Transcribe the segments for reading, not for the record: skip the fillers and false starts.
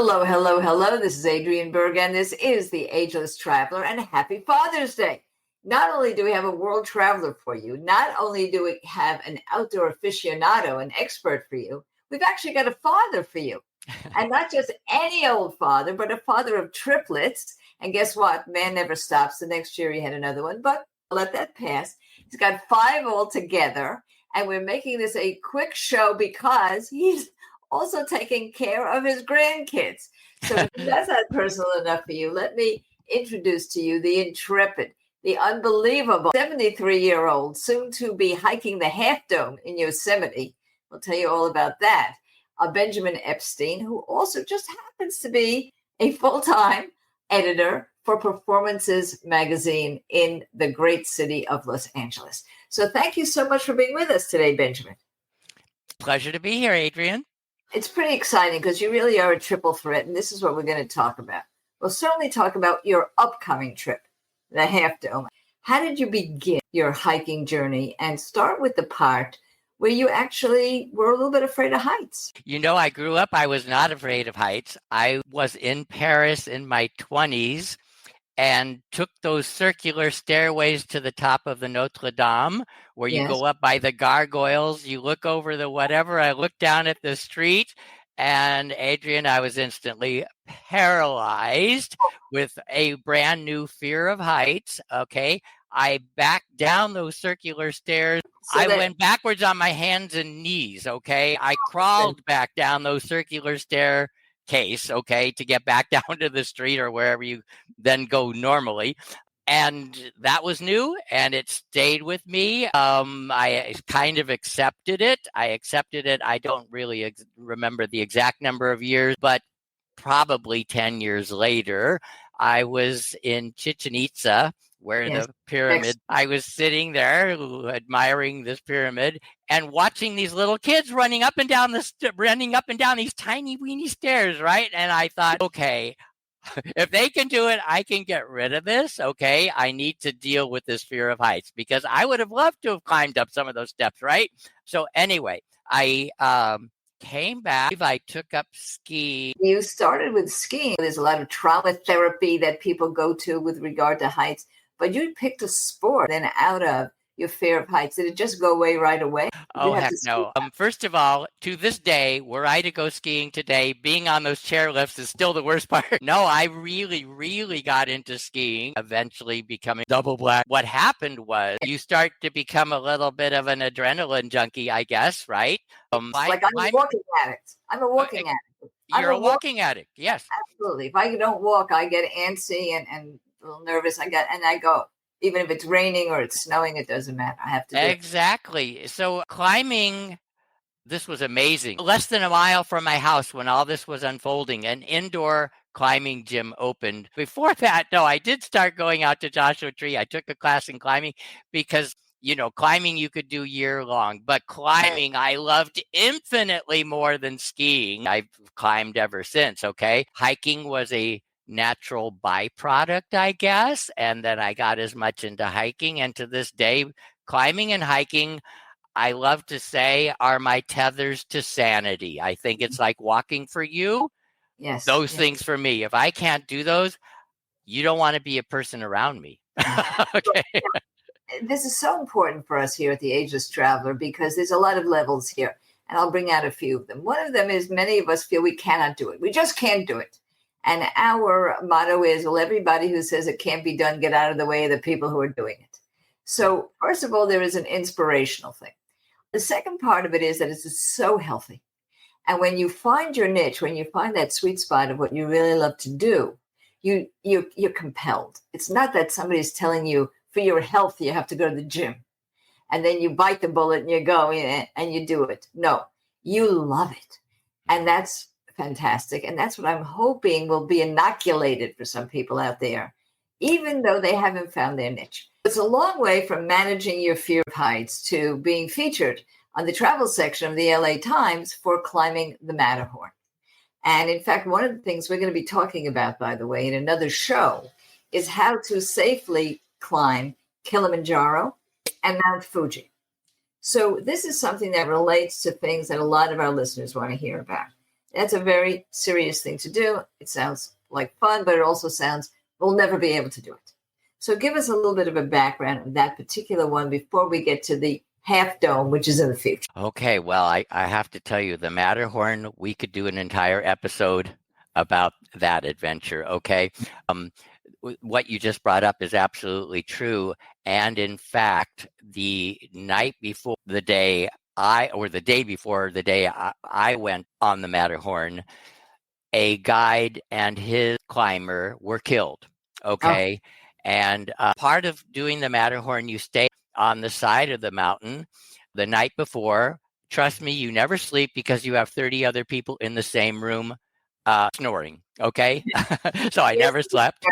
Hello, hello, hello. This is Adrienne Berg, and this is The Ageless Traveler, and happy Father's Day. Not only do we have a world traveler for you, not only do we have an outdoor aficionado, an expert for you, we've actually got a father for you. And not just any old father, but a father of triplets. And guess what? Man never stops. The next year he had another one, but let that pass. He's got 5 altogether, and we're making this a quick show because he's also taking care of his grandkids. So if that's not personal enough for you, let me introduce to you the intrepid, the unbelievable 73-year-old, soon to be hiking the Half Dome in Yosemite. We'll tell you all about that. Benjamin Epstein, who also just happens to be a full-time editor for Performances magazine in the great city of Los Angeles. So thank you so much for being with us today, Benjamin. Pleasure to be here, Adrienne. It's pretty exciting because you really are a triple threat, and this is what we're going to talk about. We'll certainly talk about your upcoming trip, the Half Dome. How did you begin your hiking journey? And start with the part where you actually were a little bit afraid of heights. You know, I grew up, I was not afraid of heights. I was in Paris in my 20s and took those circular stairways to the top of the Notre Dame, where you go up by the gargoyles, you look over the whatever. I looked down at the street, and Adrienne, I was instantly paralyzed with a brand new fear of heights. Okay. I backed down those circular stairs. I went backwards on my hands and knees. Okay. I crawled back down those circular staircase, okay, to get back down to the street or wherever you then go normally. And that was new, and it stayed with me. I kind of accepted it. I don't really remember the exact number of years, but probably 10 years later, I was in Chichen Itza, where the pyramid, I was sitting there admiring this pyramid and watching these little kids running up and down these tiny weeny stairs, right? And I thought, okay, if they can do it, I can get rid of this. Okay, I need to deal with this fear of heights because I would have loved to have climbed up some of those steps, right? So anyway, I came back. I took up skiing. You started with skiing. There's a lot of trauma therapy that people go to with regard to heights, but you picked a sport then out of your fear of heights. Did it just go away right away? Oh, heck no. First of all, to this day, were I to go skiing today, being on those chairlifts is still the worst part. No, I really, really got into skiing, eventually becoming double black. What happened was you start to become a little bit of an adrenaline junkie, I guess, right? Like I'm a walking addict. I'm a walking addict. You're a walking addict, yes. Absolutely. If I don't walk, I get antsy and a little nervous. I go. Even if it's raining or it's snowing, it doesn't matter. I have to do it. Exactly. So climbing, this was amazing. Less than a mile from my house when all this was unfolding, an indoor climbing gym opened. Before that, no, I did start going out to Joshua Tree. I took a class in climbing because, you know, climbing you could do year long, but climbing I loved infinitely more than skiing. I've climbed ever since, okay? Hiking was a natural byproduct, I guess. And then I got as much into hiking. And to this day, climbing and hiking, I love to say, are my tethers to sanity. I think it's like walking for you. Yes. Those things for me. If I can't do those, you don't want to be a person around me. Okay. This is so important for us here at the Ageless Traveler because there's a lot of levels here. And I'll bring out a few of them. One of them is many of us feel we cannot do it. We just can't do it. And our motto is, well, everybody who says it can't be done, get out of the way of the people who are doing it. So first of all, there is an inspirational thing. The second part of it is that it's so healthy. And when you find your niche, when you find that sweet spot of what you really love to do, you're compelled. It's not that somebody's telling you for your health, you have to go to the gym. And then you bite the bullet and you go and you do it. No, you love it. And that's fantastic. And that's what I'm hoping will be inoculated for some people out there, even though they haven't found their niche. It's a long way from managing your fear of heights to being featured on the travel section of the LA Times for climbing the Matterhorn. And in fact, one of the things we're going to be talking about, by the way, in another show is how to safely climb Kilimanjaro and Mount Fuji. So this is something that relates to things that a lot of our listeners want to hear about. That's a very serious thing to do. It sounds like fun, but it also sounds we'll never be able to do it. So give us a little bit of a background of that particular one before we get to the Half Dome, which is in the future. Okay, well, I have to tell you, the Matterhorn, we could do an entire episode about that adventure, okay? What you just brought up is absolutely true. And in fact, the night before the day the day before the day I went on the Matterhorn, a guide and his climber were killed, okay? Oh. And part of doing the Matterhorn, you stay on the side of the mountain the night before. Trust me, you never sleep because you have 30 other people in the same room snoring, okay? So I never slept.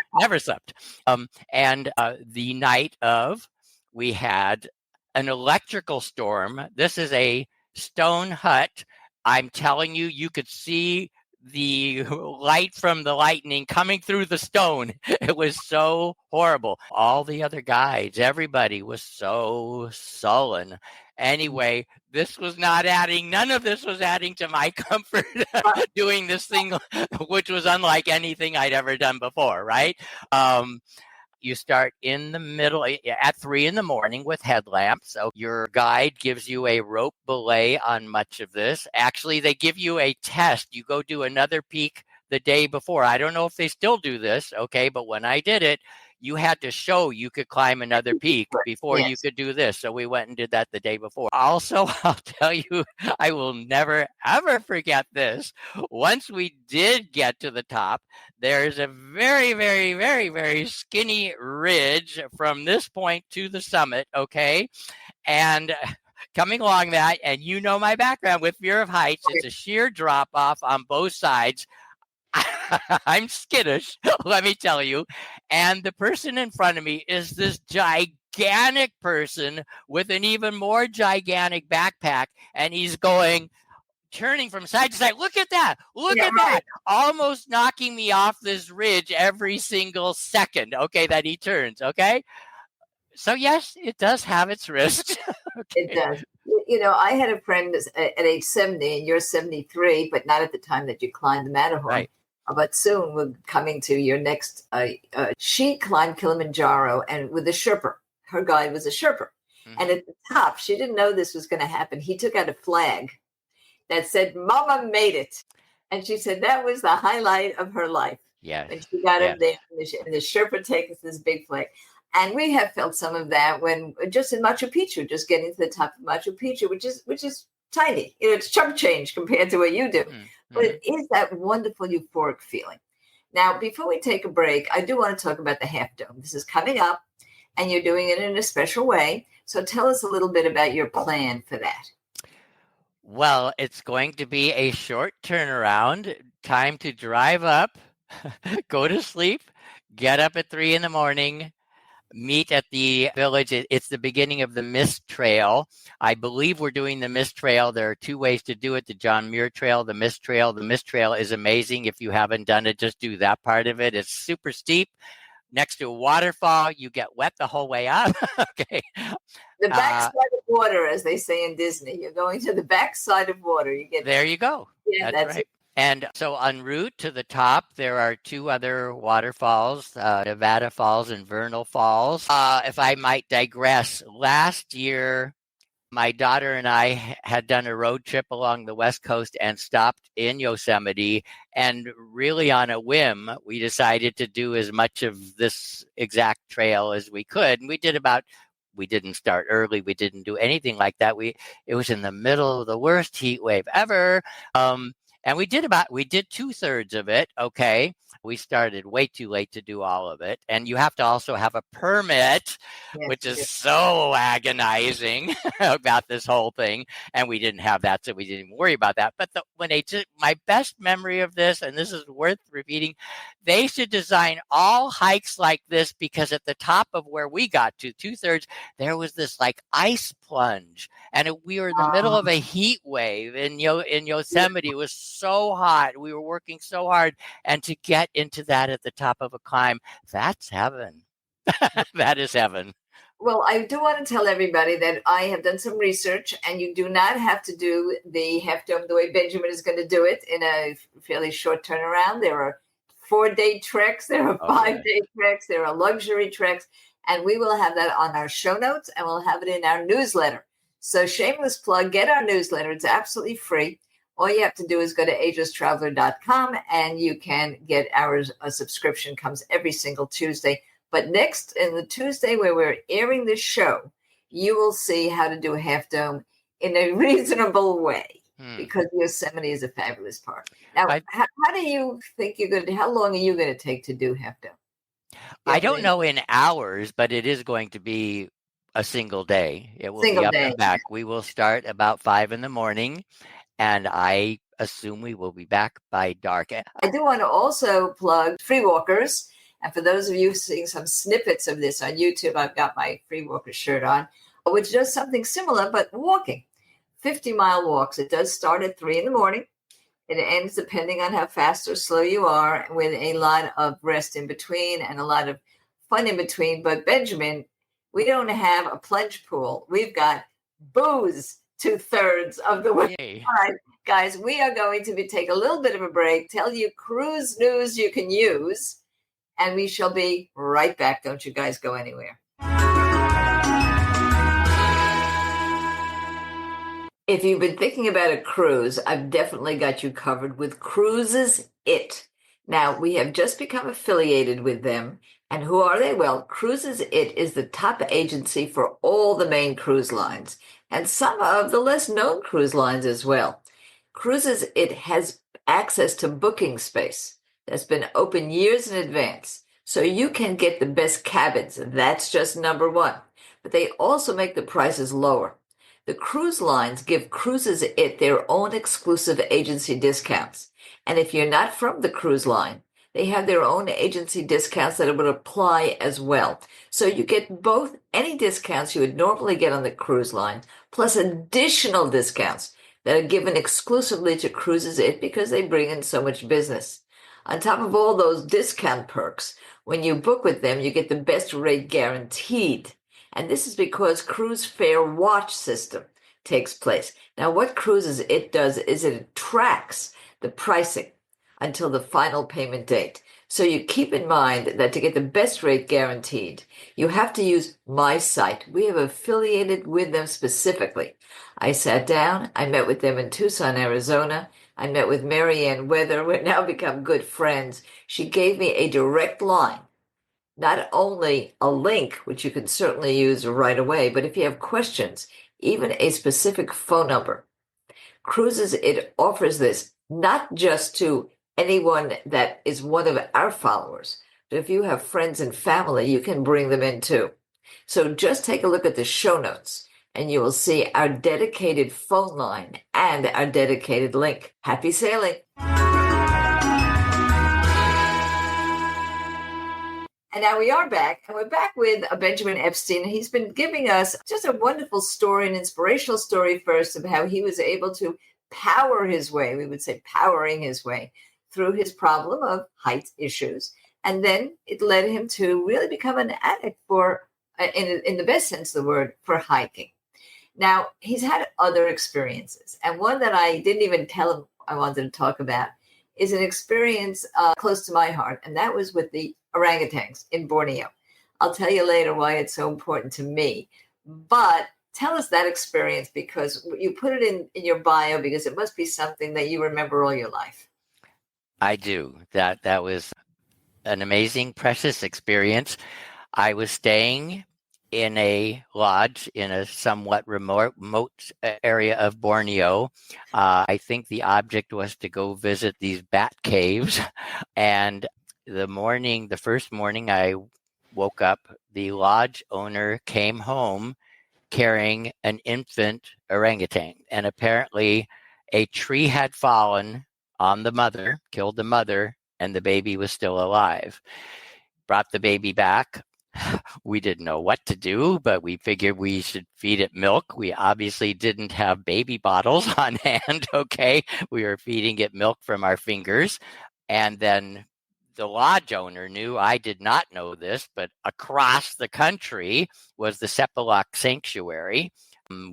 And the night of, we had an electrical storm. This is a stone hut. I'm telling you, you could see the light from the lightning coming through the stone. It was so horrible. All the other guides, everybody was so sullen. Anyway, none of this was adding to my comfort doing this thing, which was unlike anything I'd ever done before, right? You start in the middle at 3 a.m. with headlamps. So your guide gives you a rope belay on much of this. Actually, they give you a test. You go do another peak the day before. I don't know if they still do this, okay? But when I did it, you had to show you could climb another peak before you could do this. So we went and did that the day before. Also, I'll tell you, I will never, ever forget this. Once we did get to the top, there's a very, very, very, very skinny ridge from this point to the summit, okay? And coming along that, and you know my background with fear of heights, it's a sheer drop off on both sides. I'm skittish, let me tell you. And the person in front of me is this gigantic person with an even more gigantic backpack. And he's turning from side to side. Look at that. Look at that. Almost knocking me off this ridge every single second, okay, that he turns, okay? So, yes, it does have its risks. Okay. It does. You know, I had a friend at age 70, and you're 73, but not at the time that you climbed the Matterhorn. Right. But soon we're coming to your next. She climbed Kilimanjaro and with a Sherpa. Her guide was a Sherpa. Mm-hmm. And at the top, she didn't know this was going to happen. He took out a flag that said, "Mama made it." And she said that was the highlight of her life. Yeah. When she got up there, and the Sherpa takes this big flag. And we have felt some of that when just in Machu Picchu, just getting to the top of Machu Picchu, which is tiny. You know, it's chump change compared to what you do. Mm-hmm. But it is that wonderful euphoric feeling. Now, before we take a break, I do want to talk about the Half Dome. This is coming up, and you're doing it in a special way. So tell us a little bit about your plan for that. Well, it's going to be a short turnaround. Time to drive up, go to sleep, get up at 3 a.m, meet at the village. It's the beginning of the Mist Trail. I believe we're doing the Mist Trail. There are 2 ways to do it, the John Muir Trail, the Mist Trail. The Mist Trail is amazing. If you haven't done it, just do that part of it. It's super steep. Next to a waterfall, you get wet the whole way up. Okay. The backside of water, as they say in Disney. You're going to the backside of water. There you go. Yeah, that's right. And so en route to the top, there are 2 other waterfalls, Nevada Falls and Vernal Falls. If I might digress, last year, my daughter and I had done a road trip along the West Coast and stopped in Yosemite. And really on a whim, we decided to do as much of this exact trail as we could. And we didn't start early. We didn't do anything like that. It was in the middle of the worst heat wave ever. And we did 2/3 of it, okay? We started way too late to do all of it. And you have to also have a permit, which is so agonizing about this whole thing. And we didn't have that, so we didn't worry about that. But my best memory of this, and this is worth repeating, they should design all hikes like this, because at the top of where we got to, 2/3, there was this like ice plunge. And we were in the middle of a heat wave in Yosemite. It was so hot. We were working so hard. And to get into that at the top of a climb, that's heaven. That is heaven. Well, I do want to tell everybody that I have done some research, and you do not have to do the Half Dome the way Benjamin is going to do it in a fairly short turnaround. There are 4-day treks, there are 5-day treks, there are luxury treks, and we will have that on our show notes, and we'll have it in our newsletter. So shameless plug, get our newsletter. It's absolutely free. All you have to do is go to agelesstraveler.com, and you can get ours. A subscription comes every single Tuesday. But next, in the Tuesday where we're airing this show, you will see how to do a Half Dome in a reasonable way, because Yosemite is a fabulous park. Now, how do you think how long are you going to take to do Half Dome? I don't know in hours, but it is going to be a single day. It will be up and back. We will start about 5 a.m, and I assume we will be back by dark. I do want to also plug Free Walkers. And for those of you seeing some snippets of this on YouTube, I've got my Free Walker shirt on, which does something similar, but walking. 50-mile walks. It does start at 3 a.m. It ends, depending on how fast or slow you are, with a lot of rest in between and a lot of fun in between. But Benjamin, we don't have a plunge pool. We've got booze 2/3 of the way. All right, guys, we are going to take a little bit of a break, tell you cruise news you can use, and we shall be right back. Don't you guys go anywhere. If you've been thinking about a cruise, I've definitely got you covered with Cruises It. Now, we have just become affiliated with them. And who are they? Well, Cruises It is the top agency for all the main cruise lines and some of the less known cruise lines as well. Cruises It has access to booking space that's been open years in advance, so you can get the best cabins. That's just number one. But they also make the prices lower. The cruise lines give Cruises It their own exclusive agency discounts. And if you're not from the cruise line, they have their own agency discounts that would apply as well. So you get both any discounts you would normally get on the cruise line, plus additional discounts that are given exclusively to Cruises It because they bring in so much business. On top of all those discount perks, when you book with them, you get the best rate guaranteed. And this is because Cruise Fare Watch system takes place. Now, what Cruises It does is it tracks the pricing until the final payment date. So you keep in mind that to get the best rate guaranteed, you have to use my site. We have affiliated with them specifically. I sat down, I met with them in Tucson, Arizona. I met with Marianne Weather. We've now become good friends. She gave me a direct line, not only a link, which you can certainly use right away, but if you have questions, even a specific phone number. Cruises It offers this not just to anyone that is one of our followers, but if you have friends and family, you can bring them in too. So just take a look at the show notes, and you will see our dedicated phone line and our dedicated link. Happy sailing. And now we are back, and we're back with Benjamin Epstein. He's been giving us just a wonderful story, an inspirational story first of how he was able to power his way, we would say powering his way, through his problem of height issues. And then it led him to really become an addict for, in the best sense of the word, for hiking. Now, he's had other experiences, and one that I didn't even tell him I wanted to talk about is an experience close to my heart, and that was with the orangutans in Borneo. I'll tell you later why it's so important to me, but tell us that experience, because you put it in your bio because it must be something that you remember all your life. I do. That was an amazing, precious experience. I was staying in a lodge in a somewhat remote area of Borneo. I think the object was to go visit these bat caves. And the first morning I woke up, the lodge owner came home carrying an infant orangutan. And apparently a tree had fallen on the mother, killed the mother, and the baby was still alive. Brought the baby back. We didn't know what to do, but we figured we should feed it milk. We obviously didn't have baby bottles on hand, okay? We were feeding it milk from our fingers. And then the lodge owner knew. I did not know this, but across the country was the Sepulak Sanctuary,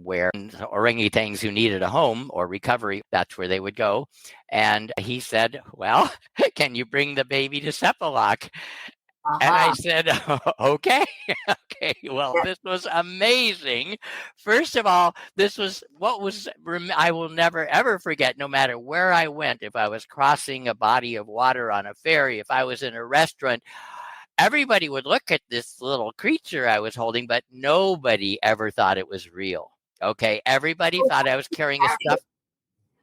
where orangutans who needed a home or recovery, that's where they would go. And he said, well, can you bring the baby to Sepulak? And I said, okay, okay. Well, this was amazing. First of all, this was I will never, ever forget, no matter where I went, if I was crossing a body of water on a ferry, if I was in a restaurant, everybody would look at this little creature I was holding, but nobody ever thought it was real. Okay. Everybody thought I was carrying a stuffed.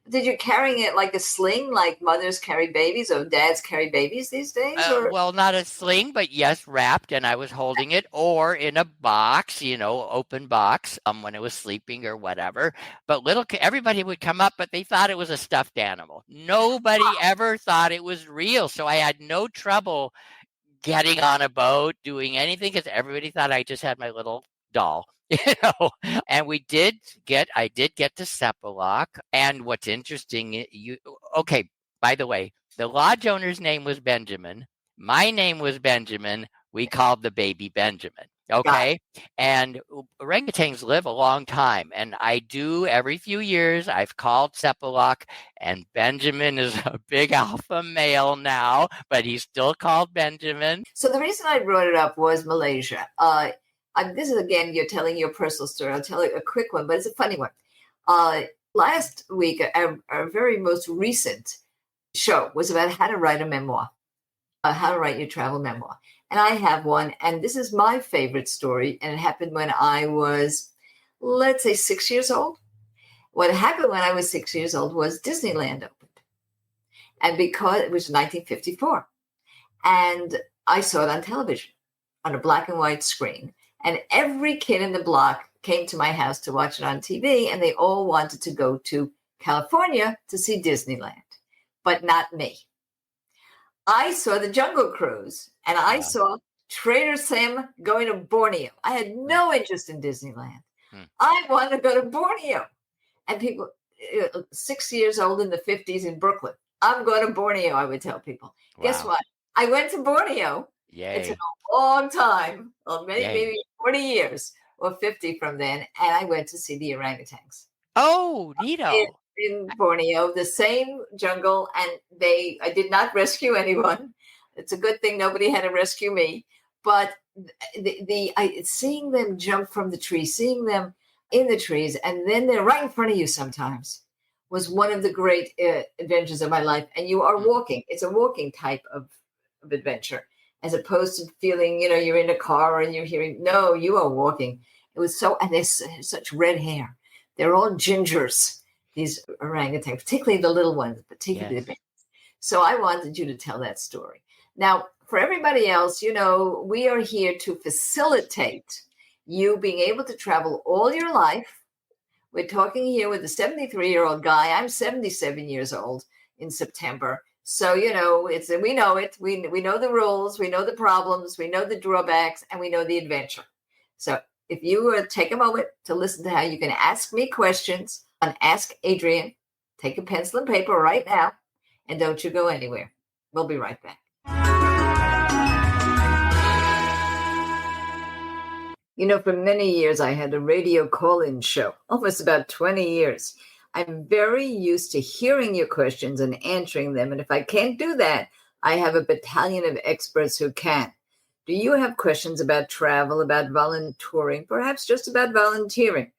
Did you carrying it like a sling, like mothers carry babies or dads carry babies these days? Well, not a sling, but yes, wrapped, and I was holding it, or in a box, open box, when it was sleeping or whatever. But everybody would come up, but they thought it was a stuffed animal. Nobody ever thought it was real, so I had no trouble getting on a boat, doing anything, because everybody thought I just had my little doll. And I did get to Sepulak. And what's interesting, okay, by the way, the lodge owner's name was Benjamin. My name was Benjamin. We called the baby Benjamin. Okay. And orangutans live a long time. And I do every few years, I've called Sepulak, and Benjamin is a big alpha male now, but he's still called Benjamin. So the reason I brought it up was Malaysia. This is, again, you're telling your personal story. I'll tell you a quick one, but it's a funny one. Last week, our very most recent show was about how to write a memoir, how to write your travel memoir. And I have one, and this is my favorite story, and it happened when I was, let's say, 6 years old. What happened when I was 6 years old was Disneyland opened. And because it was 1954, and I saw it on television on a black and white screen. And every kid in the block came to my house to watch it on TV, and they all wanted to go to California to see Disneyland, but not me. I saw the Jungle Cruise, and I saw Trader Sam going to Borneo. I had no interest in Disneyland. I wanted to go to Borneo. And people, 6 years old in the 50s in Brooklyn, I'm going to Borneo, I would tell people. Wow. Guess what? I went to Borneo. Yay. It's a long time, well, maybe 40 years or 50 from then, and I went to see the orangutans. Oh, neato. In Borneo, the same jungle, and I did not rescue anyone. It's a good thing nobody had to rescue me. But seeing them jump from the trees, seeing them in the trees, and then they're right in front of you sometimes, was one of the great adventures of my life. And you are walking. It's a walking type of adventure, as opposed to feeling, you're in a car and you're hearing, no, you are walking. It was and there's such red hair. They're all gingers, these orangutans, particularly the little ones, particularly the babies. So I wanted you to tell that story. Now, for everybody else, we are here to facilitate you being able to travel all your life. We're talking here with a 73-year-old guy. I'm 77 years old in September. So, we know it. We know the rules. We know the problems. We know the drawbacks, and we know the adventure. So if you take a moment to listen to how you can ask me questions on Ask Adrian, take a pencil and paper right now, and don't you go anywhere. We'll be right back. For many years, I had a radio call-in show, almost about 20 years. I'm very used to hearing your questions and answering them. And if I can't do that, I have a battalion of experts who can. Do you have questions about travel, about volunteering, perhaps just about volunteering,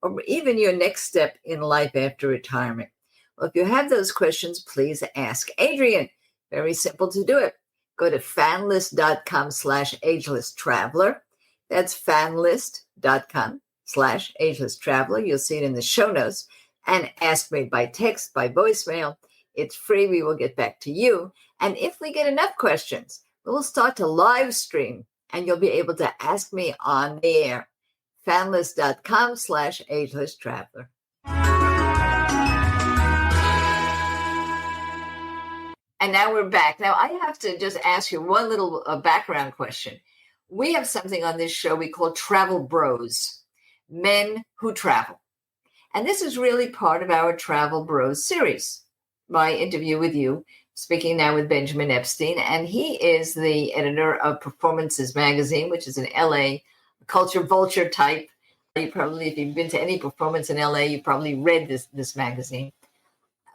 or even your next step in life after retirement? Well, if you have those questions, please ask Adrian. Very simple to do it. Go to fanlist.com/agelesstraveler. That's fanlist.com/agelesstraveler. You'll see it in the show notes. And ask me by text, by voicemail. It's free. We will get back to you. And if we get enough questions, we'll start to live stream, and you'll be able to ask me on the air. fanlist.com/agelesstraveler. And now we're back. Now, I have to just ask you one little background question. We have something on this show we call Travel Bros, men who travel. And this is really part of our Travel Bros series, my interview with you speaking now with Benjamin Epstein, and he is the editor of Performances Magazine, which is an LA culture vulture type. You probably, if you've been to any performance in LA, you probably read this magazine.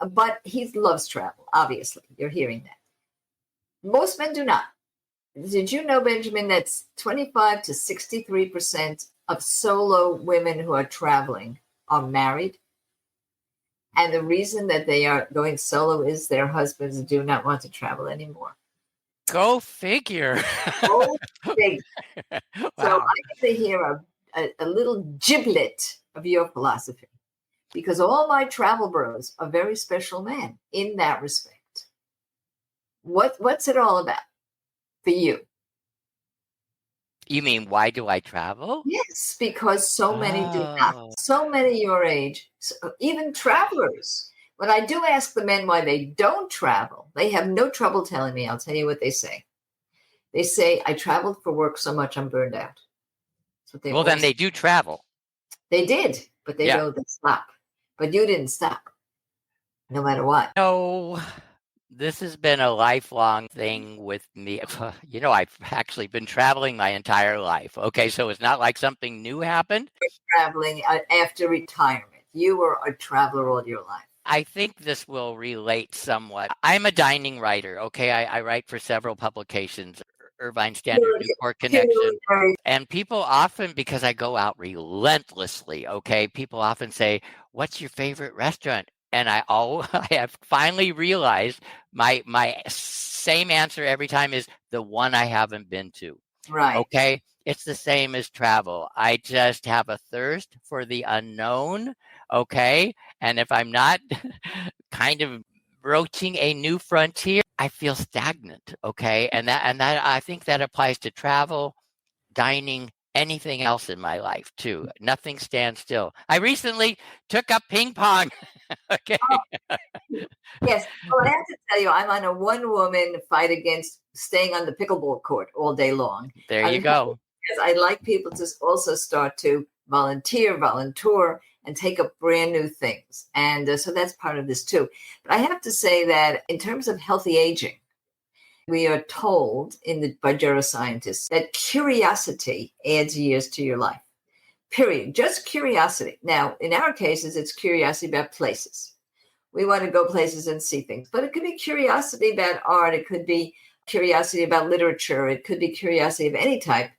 But he loves travel, obviously. You're hearing that. Most men do not. Did you know, Benjamin, that's 25 to 63% of solo women who are traveling are married? And the reason that they are going solo is their husbands do not want to travel anymore. Go figure. Go figure. So Wow. I get to hear a little giblet of your philosophy, because all my travel bros are very special men in that respect. What's it all about for you? You mean, why do I travel? Yes, because so many do not. Oh. So many your age, even travelers. When I do ask the men why they don't travel, they have no trouble telling me. I'll tell you what they say. They say, I traveled for work so much I'm burned out. That's what they Well, all then say. they do travel. They did, but they Yeah. don't stop. But you didn't stop, no matter what. No, this has been a lifelong thing with me. I've actually been traveling my entire life. Okay, so it's not like something new happened. Traveling after retirement. You were a traveler all your life. I think this will relate somewhat. I'm a dining writer, okay? I write for several publications, Irvine Standard, Newport Connection. And people often, because I go out relentlessly, okay, people often say, what's your favorite restaurant? And I have finally realized my same answer every time is the one I haven't been to. Right. Okay? It's the same as travel. I just have a thirst for the unknown, okay? And if I'm not kind of broaching a new frontier, I feel stagnant, okay? And that I think that applies to travel, dining, anything else in my life too. Nothing stands still. I recently took up ping pong. Okay. Oh, yes. Well, I have to tell you, I'm on a one-woman fight against staying on the pickleball court all day long. There you go. Because I like people to also start to volunteer, and take up brand new things. And so that's part of this too. But I have to say that in terms of healthy aging, we are told by neuroscientists that curiosity adds years to your life. Period. Just curiosity. Now, in our cases, it's curiosity about places. We want to go places and see things, but it could be curiosity about art. It could be curiosity about literature. It could be curiosity of any type.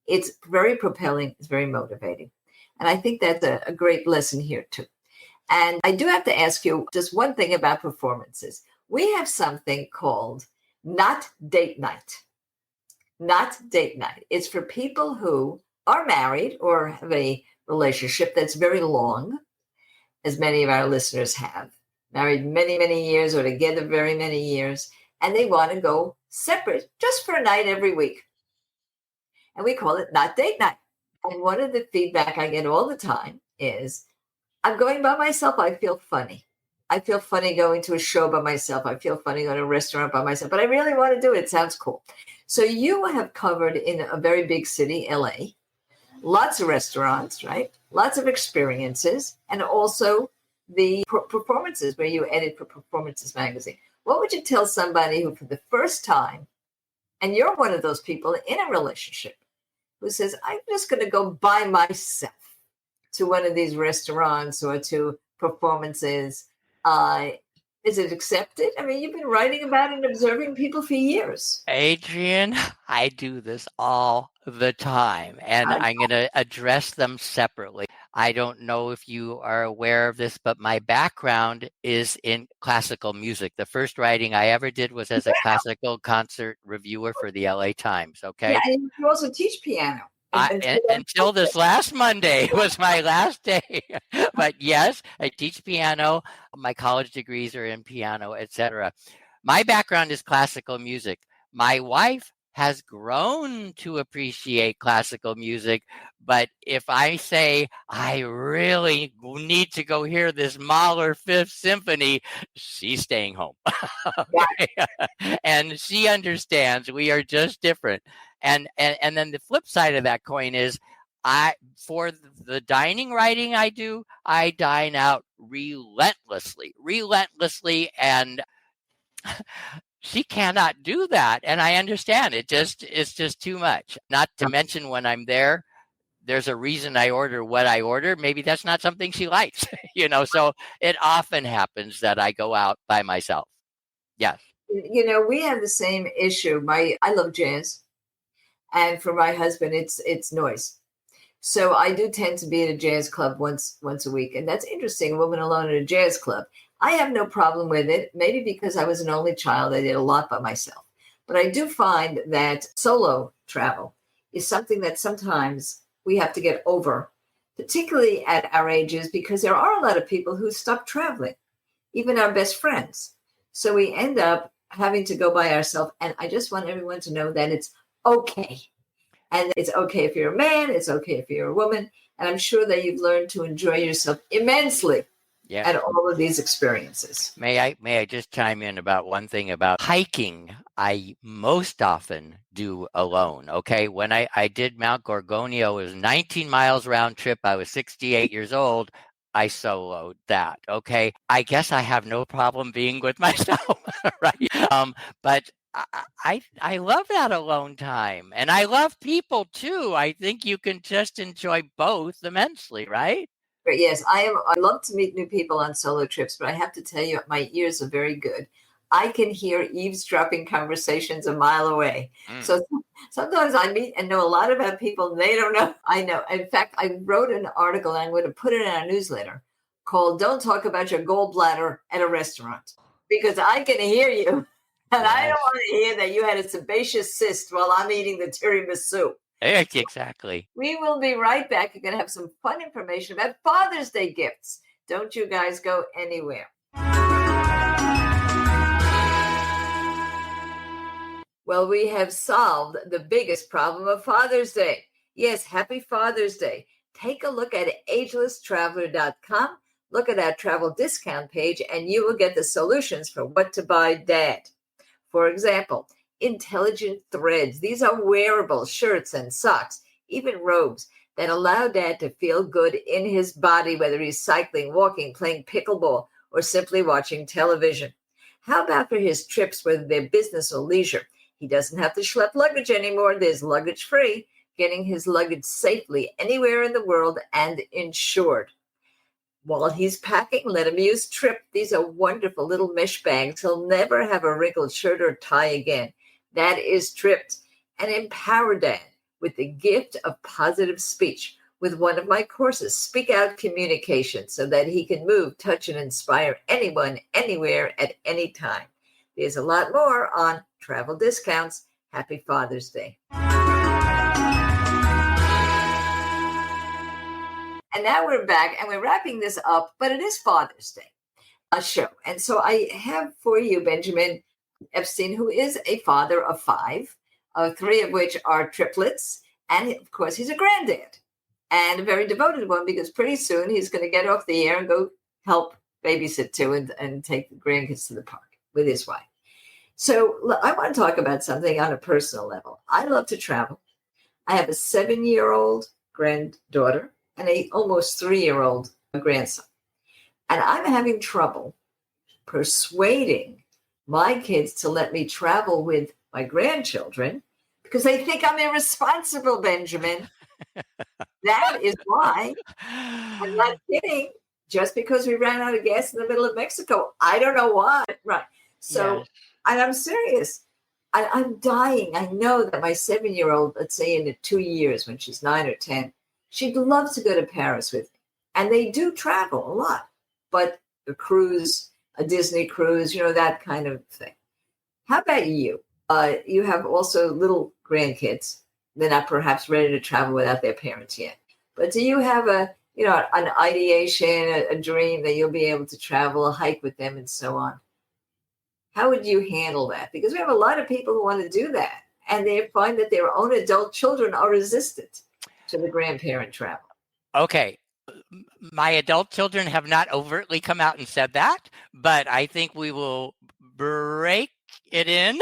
It's very propelling. It's very motivating. And I think that's a great lesson here too. And I do have to ask you just one thing about performances. We have something called not date night. Not date night. It's for people who are married or have a relationship that's very long, as many of our listeners have, married many, many years or together very many years, and they want to go separate just for a night every week. And we call it not date night. And one of the feedback I get all the time is, I'm going by myself. I feel funny. I feel funny going to a show by myself. I feel funny going to a restaurant by myself, but I really want to do it. It sounds cool. So you have covered in a very big city, LA, lots of restaurants, right? Lots of experiences, and also the performances where you edit for Performances Magazine. What would you tell somebody who, for the first time, and you're one of those people in a relationship, who says, I'm just going to go by myself to one of these restaurants or to performances? Is it accepted? I mean, you've been writing about it and observing people for years. Adrian, I do this all the time, and I'm going to address them separately. I don't know if you are aware of this, but my background is in classical music. The first writing I ever did was as a classical concert reviewer for the LA Times, okay? Yeah, and you also teach piano. Until this last Monday was my last day. But yes, I teach piano. My college degrees are in piano, etc. My background is classical music. My wife has grown to appreciate classical music, but if I say I really need to go hear this Mahler Fifth Symphony, she's staying home. Okay? And she understands we are just different. And then the flip side of that coin is, for the dining writing I do, I dine out relentlessly, and She cannot do that. And I understand it's just too much. Not to mention when I'm there, there's a reason I order what I order. Maybe that's not something she likes, so it often happens that I go out by myself. Yes. We have the same issue. I love jazz, and for my husband, it's noise. So I do tend to be at a jazz club once a week, and that's interesting. A woman alone at a jazz club. I have no problem with it. Maybe because I was an only child, I did a lot by myself. But I do find that solo travel is something that sometimes we have to get over, particularly at our ages, because there are a lot of people who stop traveling, even our best friends. So we end up having to go by ourselves. And I just want everyone to know that it's okay. And it's okay if you're a man, it's okay if you're a woman. And I'm sure that you've learned to enjoy yourself immensely at all of these experiences. May I just chime in about one thing about hiking? I most often do alone. Okay. When I did Mount Gorgonio, it was 19 miles round trip. I was 68 years old. I soloed that. Okay. I guess I have no problem being with myself. Right. But I love that alone time, and I love people too. I think you can just enjoy both immensely, right? But yes, I love to meet new people on solo trips, but I have to tell you, my ears are very good. I can hear eavesdropping conversations a mile away. So sometimes I meet and know a lot about people and they don't know. I know. In fact, I wrote an article, and I'm going to put it in our newsletter, called "Don't Talk About Your Gallbladder at a Restaurant," because I can hear you. And I don't want to hear that you had a sebaceous cyst while I'm eating the tiramisu. Exactly. We will be right back. You're going to have some fun information about Father's Day gifts. Don't you guys go anywhere. Well, we have solved the biggest problem of Father's Day. Yes, happy Father's Day. Take a look at agelesstraveler.com. Look at our travel discount page, and you will get the solutions for what to buy Dad. For example, intelligent threads. These are wearable shirts and socks, even robes, that allow Dad to feel good in his body, whether he's cycling, walking, playing pickleball, or simply watching television. How about for his trips, whether they're business or leisure? He doesn't have to schlep luggage anymore. There's luggage free, getting his luggage safely anywhere in the world and insured. While he's packing, let him use Trip. These are wonderful little mesh bags. He'll never have a wrinkled shirt or tie again. That is Tripped. And empower Dad with the gift of positive speech with one of my courses, Speak Out Communication, so that he can move, touch, and inspire anyone, anywhere, at any time. There's a lot more on travel discounts. Happy Father's Day. And now we're back, and we're wrapping this up, but it is Father's Day, a show. And so I have for you Benjamin Epstein, who is a father of 5, 3 of which are triplets. And of course, he's a granddad, and a very devoted one, because pretty soon he's going to get off the air and go help babysit too, and take the grandkids to the park with his wife. So I want to talk about something on a personal level. I love to travel. I have a 7-year-old granddaughter and a almost 3-year-old grandson. And I'm having trouble persuading my kids to let me travel with my grandchildren because they think I'm irresponsible, Benjamin. That is why. I'm not kidding. Just because we ran out of gas in the middle of Mexico. I don't know why. Right. So, yes. And I'm serious. I'm dying. I know that my 7-year-old, let's say in 2 years, when she's 9 or 10, she'd love to go to Paris with me. And they do travel a lot, but a cruise, a Disney cruise, that kind of thing. How about you? You have also little grandkids. They're not perhaps ready to travel without their parents yet. But do you have an ideation, a dream that you'll be able to travel, a hike with them and so on? How would you handle that? Because we have a lot of people who want to do that, and they find that their own adult children are resistant to the grandparent travel. Okay. My adult children have not overtly come out and said that, but I think we will break it in.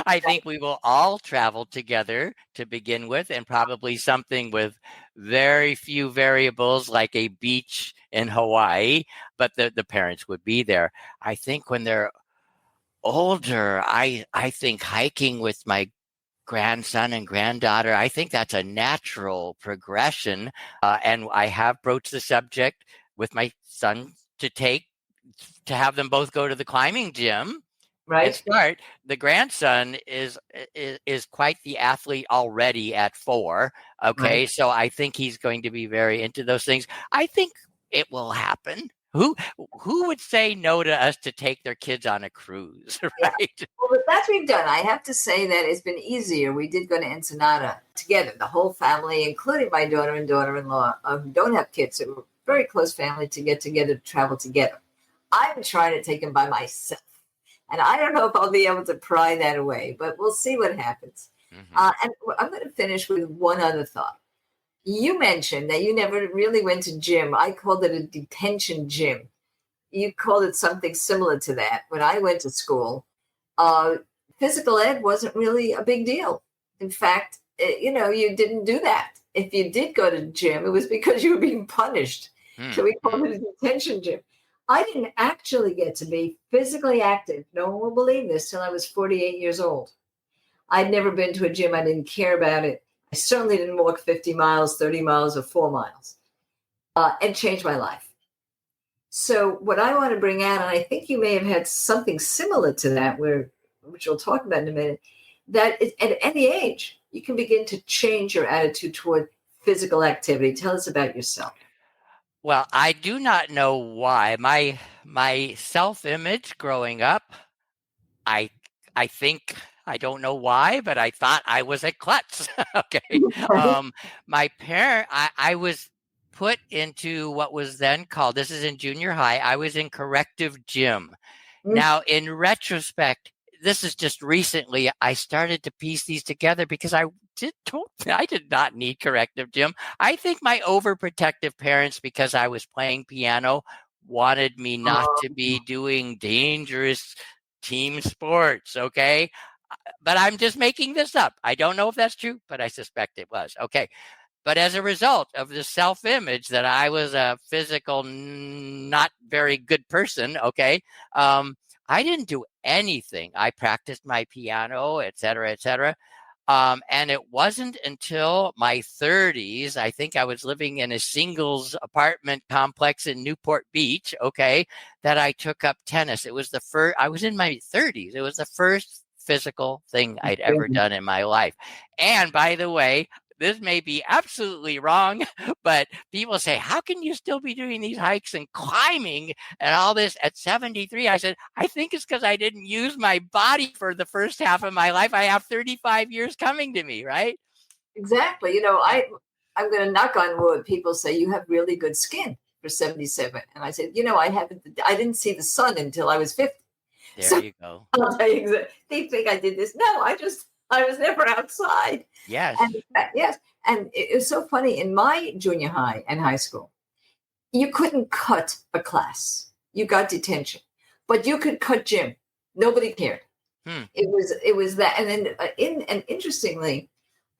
I think we will all travel together to begin with, and probably something with very few variables like a beach in Hawaii, but the parents would be there. I think when they're older, I think hiking with my grandson and granddaughter, I think that's a natural progression. And I have broached the subject with my son to have them both go to the climbing gym and Right? start. The grandson is quite the athlete already at 4. Right. Okay, so I think he's going to be very into those things. I think it will happen. Who would say no to us to take their kids on a cruise, Yeah. right? Well, but that we've done. I have to say that it's been easier. We did go to Ensenada together, the whole family, including my daughter and daughter-in-law, who don't have kids. So we're a very close family to get together, to travel together. I'm trying to take them by myself. And I don't know if I'll be able to pry that away, but we'll see what happens. Mm-hmm. And I'm going to finish with one other thought. You mentioned that you never really went to gym. I called it a detention gym. You called it something similar to that. When I went to school, uh, physical ed wasn't really a big deal. In fact, you didn't do that. If you did go to gym, it was because you were being punished. So we called it a detention gym. I didn't actually get to be physically active. No one will believe this till I was 48 years old. I'd never been to a gym. I didn't care about it. I certainly didn't walk 50 miles, 30 miles, or 4 miles. And changed my life. So what I want to bring out, and I think you may have had something similar to that, which we'll talk about in a minute, that at any age, you can begin to change your attitude toward physical activity. Tell us about yourself. Well, I do not know why. My self-image growing up, I I think I don't know why, but I thought I was a klutz. Okay. My parent, I was put into what was then called, this is in junior high, I was in corrective gym. Now, in retrospect, this is just recently I started to piece these together because I did not need corrective gym. I think my overprotective parents, because I was playing piano, wanted me not to be doing dangerous team sports. Okay. But I'm just making this up. I don't know if that's true, but I suspect it was. Okay. But as a result of the self-image that I was a physical, not very good person, okay, I didn't do anything. I practiced my piano, et cetera, et cetera. And it wasn't until my 30s, I think I was living in a singles apartment complex in Newport Beach, okay, that I took up tennis. It was the first, I was in my 30s. It was the first physical thing I'd ever done in my life. And by the way, this may be absolutely wrong, but people say, how can you still be doing these hikes and climbing and all this at 73? I said, I think it's because I didn't use my body for the first half of my life. I have 35 years coming to me, right? Exactly. I'm going to knock on wood. People say you have really good skin for 77. And I said, I didn't see the sun until I was 50. There So you go. I'll tell you exactly. They think I did this. No, I was never outside. Yes. And yes. And it was so funny. In my junior high and high school, you couldn't cut a class. You got detention, but you could cut gym. Nobody cared. It was that. And then and interestingly,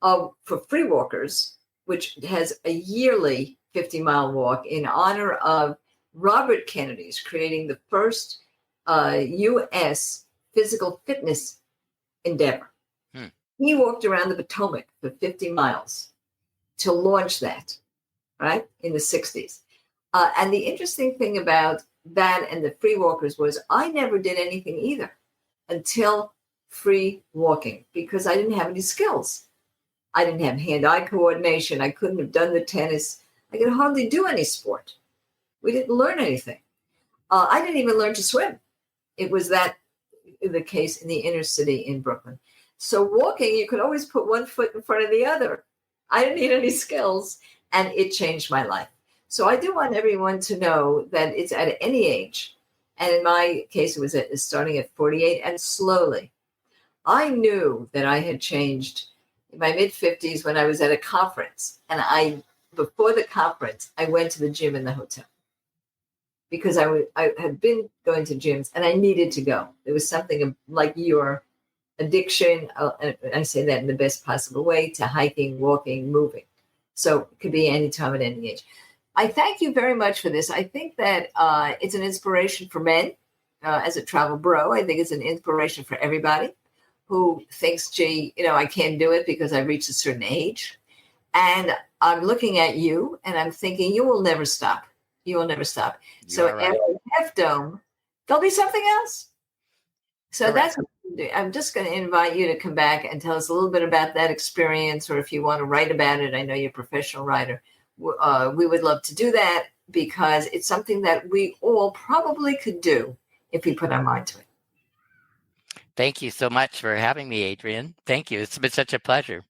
for free walkers, which has a yearly 50-mile walk in honor of Robert Kennedy's creating the first U.S. physical fitness endeavor. He walked around the Potomac for 50 miles to launch that, right, in the 60s. And the interesting thing about that and the free walkers was I never did anything either until free walking because I didn't have any skills. I didn't have hand-eye coordination. I couldn't have done the tennis. I could hardly do any sport. We didn't learn anything. I didn't even learn to swim. It was that the case in the inner city in Brooklyn. So walking, you could always put one foot in front of the other. I didn't need any skills, and it changed my life. So I do want everyone to know that it's at any age. And in my case, it was starting at 48 and slowly. I knew that I had changed in my mid-50s when I was at a conference. And before the conference, I went to the gym in the hotel because I had been going to gyms and I needed to go. There was something like your addiction, and I say that in the best possible way, to hiking, walking, moving. So it could be any time at any age. I thank you very much for this. I think that it's an inspiration for men as a travel bro. I think it's an inspiration for everybody who thinks, gee, I can't do it because I've reached a certain age. And I'm looking at you and I'm thinking, you will never stop. You will never stop. So after Half Dome, there'll be something else. So Correct. I'm just going to invite you to come back and tell us a little bit about that experience, or if you want to write about it. I know you're a professional writer. We would love to do that because it's something that we all probably could do if we put our mind to it. Thank you so much for having me, Adrienne. Thank you. It's been such a pleasure.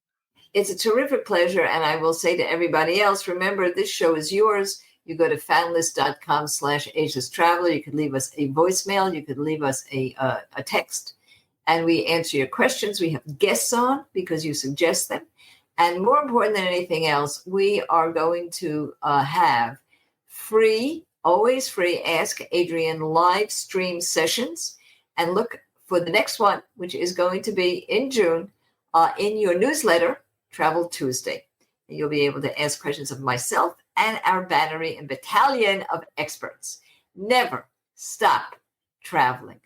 It's a terrific pleasure. And I will say to everybody else, remember, this show is yours. You go to fanlist.com/agelesstraveler. You could leave us a voicemail. You could leave us a text, and we answer your questions. We have guests on because you suggest them. And more important than anything else, we are going to have free, always free, Ask Adrienne live stream sessions. And look for the next one, which is going to be in June, in your newsletter, Travel Tuesday. And you'll be able to ask questions of myself and our battery and battalion of experts. Never stop traveling.